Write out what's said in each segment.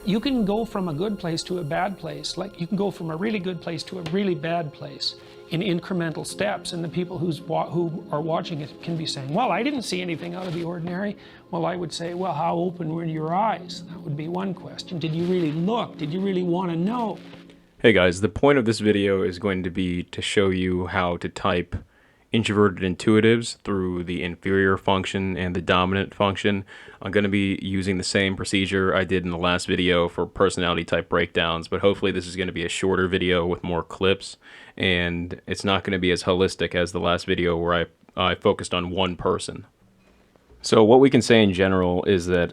you can go from a good place to a bad place. Like you can go from a really good place to a really bad place in incremental steps, and the people who are watching it can be saying, well, I didn't see anything out of the ordinary. Well, I would say, well, how open were your eyes? That would be one question. Did you really look? Did you really want to know? Hey guys, the point of this video is going to be to show you how to type introverted intuitives through the inferior function and the dominant function. I'm going to be using the same procedure I did in the last video for personality type breakdowns, but hopefully this is going to be a shorter video with more clips, and it's not going to be as holistic as the last video where I focused on one person. So what we can say in general is that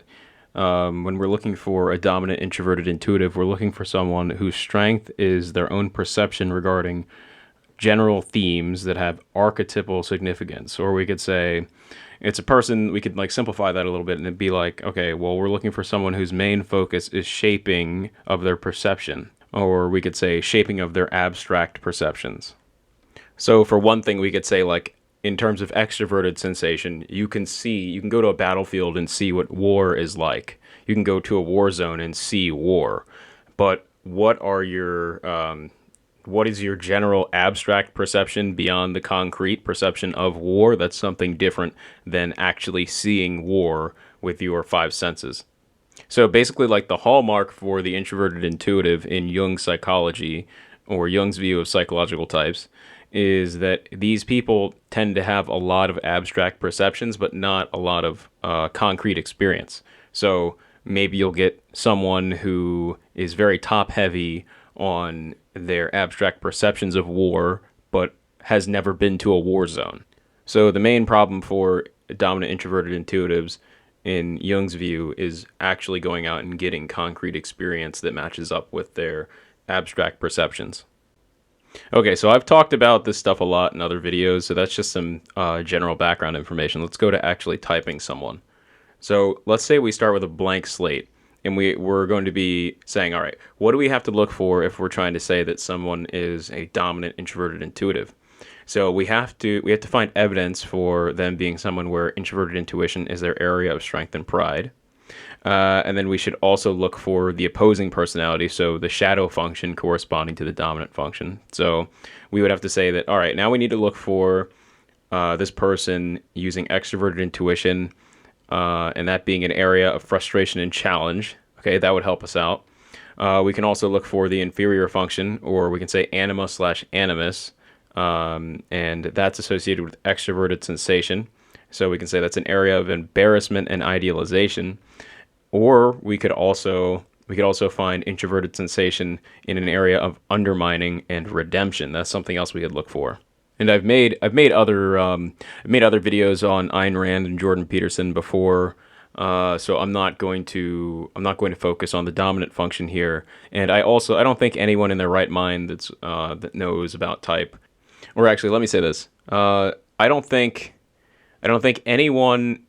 when we're looking for a dominant introverted intuitive, we're looking for someone whose strength is their own perception regarding general themes that have archetypal significance. Or we could say it's a person, we could like simplify that a little bit and it'd be like, okay, well, we're looking for someone whose main focus is shaping of their perception. Or we could say shaping of their abstract perceptions. So for one thing, we could say, like, in terms of extroverted sensation, you can go to a battlefield and see what war is like. You can go to a war zone and see war. But what is your general abstract perception beyond the concrete perception of war? That's something different than actually seeing war with your five senses. So basically, like, the hallmark for the introverted intuitive in Jung's psychology, or Jung's view of psychological types, is that these people tend to have a lot of abstract perceptions, but not a lot of concrete experience. So maybe you'll get someone who is very top-heavy on their abstract perceptions of war, but has never been to a war zone. So the main problem for dominant introverted intuitives in Jung's view is actually going out and getting concrete experience that matches up with their abstract perceptions. Okay, so I've talked about this stuff a lot in other videos, so that's just some general background information. Let's go to actually typing someone. So let's say we start with a blank slate, and we're going to be saying, all right, what do we have to look for if we're trying to say that someone is a dominant introverted intuitive? So we have to find evidence for them being someone where introverted intuition is their area of strength and pride. And then we should also look for the opposing personality, so the shadow function corresponding to the dominant function. So we would have to say that, all right, now we need to look for this person using extroverted intuition, and that being an area of frustration and challenge. Okay, that would help us out. We can also look for the inferior function, or we can say anima/animus, and that's associated with extroverted sensation. So we can say that's an area of embarrassment and idealization. Or we could also find introverted sensation in an area of undermining and redemption. That's something else we could look for. And I've made other videos on Ayn Rand and Jordan Peterson before, so I'm not going to focus on the dominant function here. And I don't think anyone in their right mind that knows about type, or actually, let me say this: I don't think anyone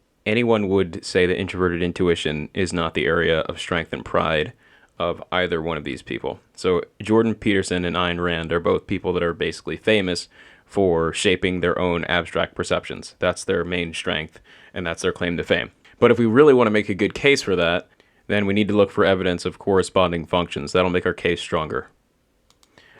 would say that introverted intuition is not the area of strength and pride of either one of these people. So Jordan Peterson and Ayn Rand are both people that are basically famous for shaping their own abstract perceptions. That's their main strength, and that's their claim to fame. But if we really want to make a good case for that, then we need to look for evidence of corresponding functions. That'll make our case stronger.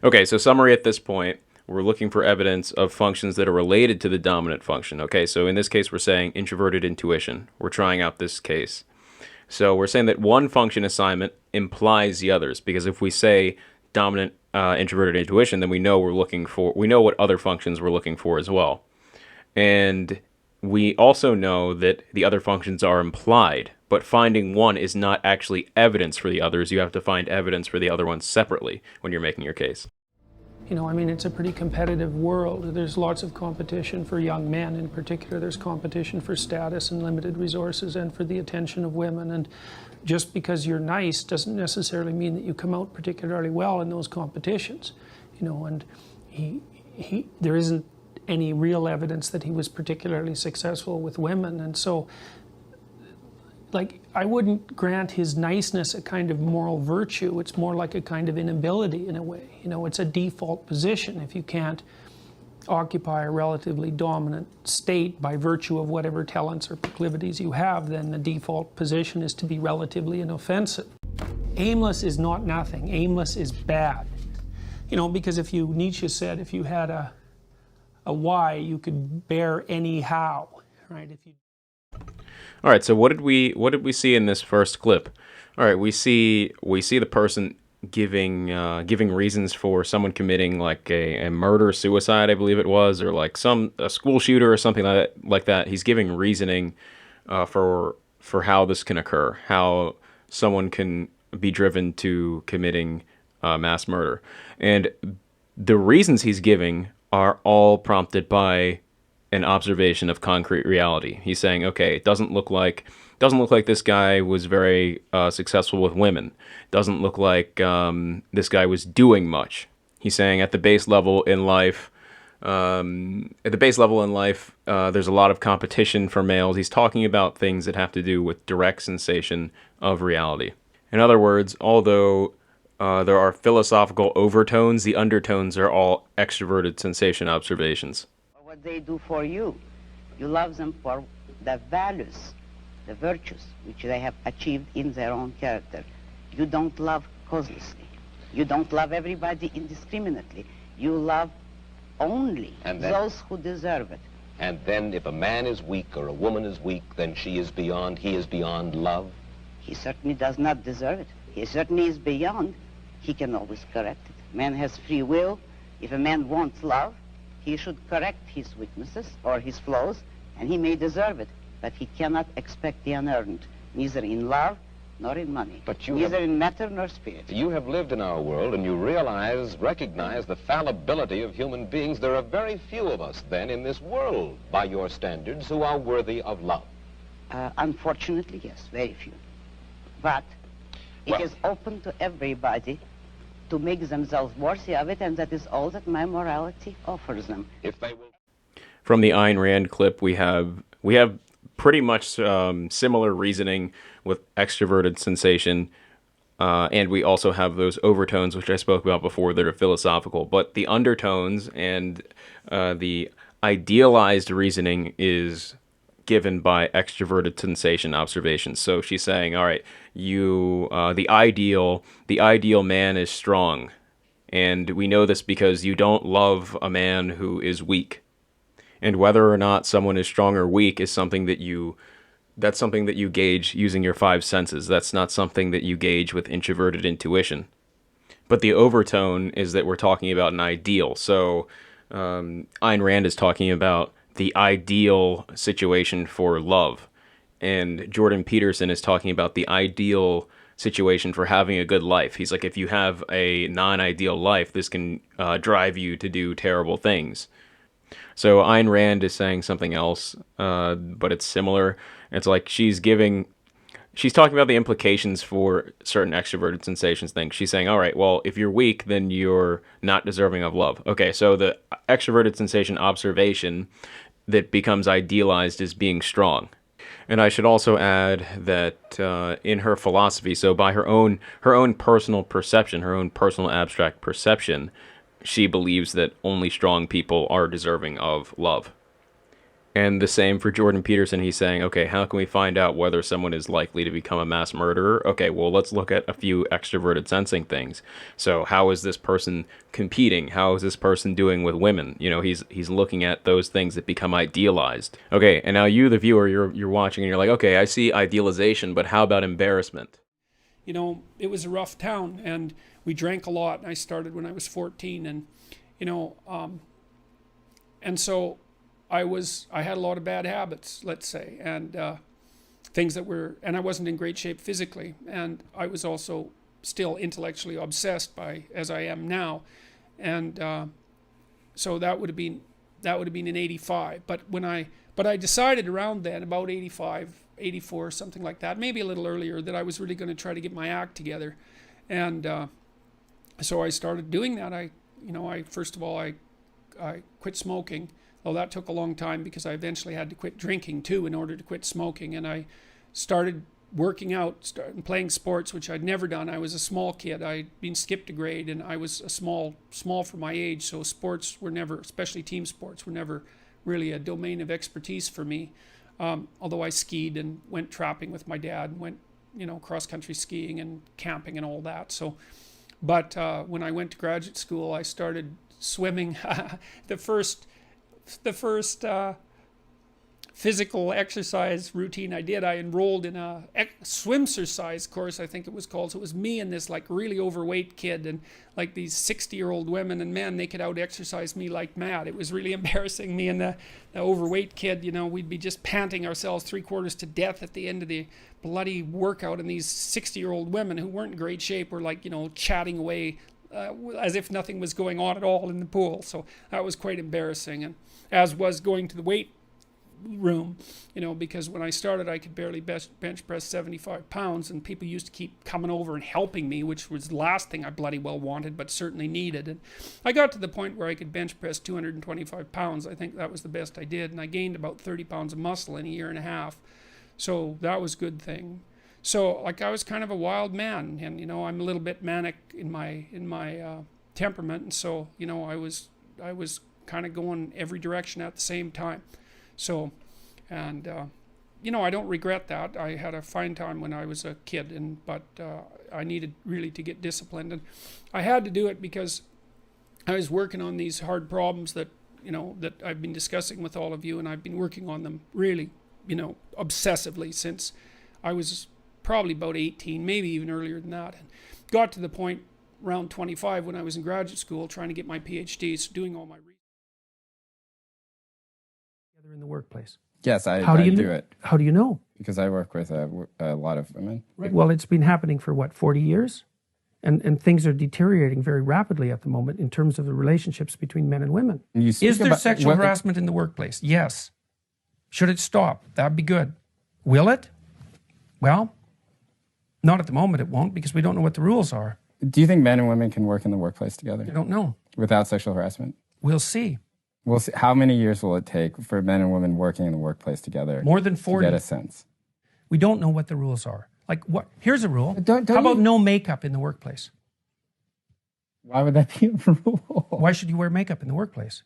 Okay, so summary at this point. We're looking for evidence of functions that are related to the dominant function. Okay, so in this case, we're saying introverted intuition. We're trying out this case. So we're saying that one function assignment implies the others, because if we say dominant introverted intuition, then we know what other functions we're looking for as well. And we also know that the other functions are implied, but finding one is not actually evidence for the others. You have to find evidence for the other ones separately when you're making your case. You know, I mean, it's a pretty competitive world. There's lots of competition for young men in particular. There's competition for status and limited resources and for the attention of women. And just because you're nice doesn't necessarily mean that you come out particularly well in those competitions. You know, and there isn't any real evidence that he was particularly successful with women. And so, like, I wouldn't grant his niceness a kind of moral virtue. It's more like a kind of inability in a way. You know, it's a default position. If you can't occupy a relatively dominant state by virtue of whatever talents or proclivities you have, then the default position is to be relatively inoffensive. aimless is not nothing. Aimless is bad. You know, because Nietzsche said, if you had a why, you could bear any how, right? All right, so what did we see in this first clip? All right, we see the person giving reasons for someone committing like a murder suicide, I believe it was, or like a school shooter or something like that. He's giving reasoning for how this can occur, how someone can be driven to committing mass murder, and the reasons he's giving are all prompted by an observation of concrete reality. He's saying, okay, it doesn't look like this guy was very successful with women. Doesn't look like this guy was doing much. He's saying at the base level in life, there's a lot of competition for males. He's talking about things that have to do with direct sensation of reality. In other words, although there are philosophical overtones, the undertones are all extroverted sensation observations. What they do for you, you love them for the values, the virtues which they have achieved in their own character. You don't love causelessly. You don't love everybody indiscriminately. You love only those who deserve it. And then if a man is weak or a woman is weak, then he is beyond love? He certainly does not deserve it. He certainly is beyond. He can always correct it. Man has free will. If a man wants love, he should correct his weaknesses or his flaws, and he may deserve it. But he cannot expect the unearned, neither in love nor in money, neither in matter nor spirit. You have lived in our world, and you recognize the fallibility of human beings. There are very few of us, then, in this world, by your standards, who are worthy of love. Unfortunately, yes, very few. But it is open to everybody to make themselves worthy of it, and that is all that my morality offers them. If they will. From the Ayn Rand clip, we have pretty much similar reasoning with extroverted sensation, and we also have those overtones, which I spoke about before, that are philosophical. But the undertones and the idealized reasoning is given by extroverted sensation observations. So she's saying, all right, the ideal man is strong, and we know this because you don't love a man who is weak. And whether or not someone is strong or weak is something that you gauge using your five senses. That's not something that you gauge with introverted intuition. But the overtone is that we're talking about an ideal. So Ayn Rand is talking about the ideal situation for love, and Jordan Peterson is talking about the ideal situation for having a good life. He's like, if you have a non-ideal life, this can drive you to do terrible things. So Ayn Rand is saying something else, but it's similar. It's like she's talking about the implications for certain extroverted sensations things. She's saying, all right, well, if you're weak, then you're not deserving of love. Okay, so the extroverted sensation observation that becomes idealized as being strong. And I should also add that in her philosophy, so by her own personal perception, her own personal abstract perception, she believes that only strong people are deserving of love. And the same for Jordan Peterson. He's saying, okay, how can we find out whether someone is likely to become a mass murderer? Okay, well, let's look at a few extroverted sensing things. So how is this person competing? How is this person doing with women? You know, he's looking at those things that become idealized. Okay, and now you, the viewer, you're watching and you're like, okay, I see idealization, but how about embarrassment? You know, it was a rough town, and we drank a lot. I started when I was 14, and, you know, and so I had a lot of bad habits, let's say, and and I wasn't in great shape physically, and I was also still intellectually obsessed as I am now, and so that would have been in 85. But I decided around then, about 85, 84, something like that, maybe a little earlier, that I was really going to try to get my act together, and so I started doing that. I first of all I quit smoking. Well, that took a long time because I eventually had to quit drinking too in order to quit smoking. And I started working out, started playing sports, which I'd never done. I was a small kid. I'd been skipped a grade, and I was small for my age. So sports were never, especially team sports, were never really a domain of expertise for me. Although I skied and went trapping with my dad, and went cross-country skiing and camping and all that. So, but when I went to graduate school, I started swimming. the first physical exercise routine I did, I enrolled in a swimsercise course, I think it was called. So it was me and this like really overweight kid, and like these 60-year-old women, and man, they could out exercise me like mad. It was really embarrassing. Me and the overweight kid, we'd be just panting ourselves 3/4 to death at the end of the bloody workout, and these 60-year-old women who weren't in great shape were like, chatting away as if nothing was going on at all in the pool. So that was quite embarrassing, and as was going to the weight room, because when I started I could barely bench press 75 pounds, and people used to keep coming over and helping me, which was the last thing I bloody well wanted, but certainly needed. And I got to the point where I could bench press 225 pounds. I think that was the best I did, and I gained about 30 pounds of muscle in a year and a half. So that was a good thing. So like I was kind of a wild man, and I'm a little bit manic in my temperament, and so I was kind of going every direction at the same time. So, and I don't regret that. I had a fine time when I was a kid, but I needed really to get disciplined, and I had to do it because I was working on these hard problems that that I've been discussing with all of you, and I've been working on them really obsessively since I was probably about 18, maybe even earlier than that, and got to the point around 25 when I was in graduate school trying to get my PhD, so doing all my research in the workplace. Yes, I do it. How do you know? Because I work with a lot of women. Right. Well, it's been happening for 40 years? And things are deteriorating very rapidly at the moment in terms of the relationships between men and women. Is there sexual harassment in the workplace? Yes. Should it stop? That'd be good. Will it? Well, not at the moment it won't, because we don't know what the rules are. Do you think men and women can work in the workplace together? I don't know. Without sexual harassment? We'll see. We'll see. How many years will it take for men and women working in the workplace together? More than 40. To get a sense. We don't know what the rules are. Like what? Here's a rule. Don't How about no makeup in the workplace? Why would that be a rule? Why should you wear makeup in the workplace?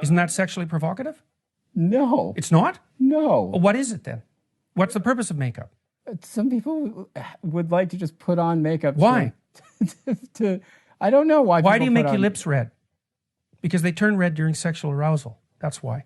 Isn't that sexually provocative? No. It's not? No. Well, what is it then? What's the purpose of makeup? Some people would like to just put on makeup. Why? I don't know why. Why do you make your lips red? Because they turn red during sexual arousal. That's why.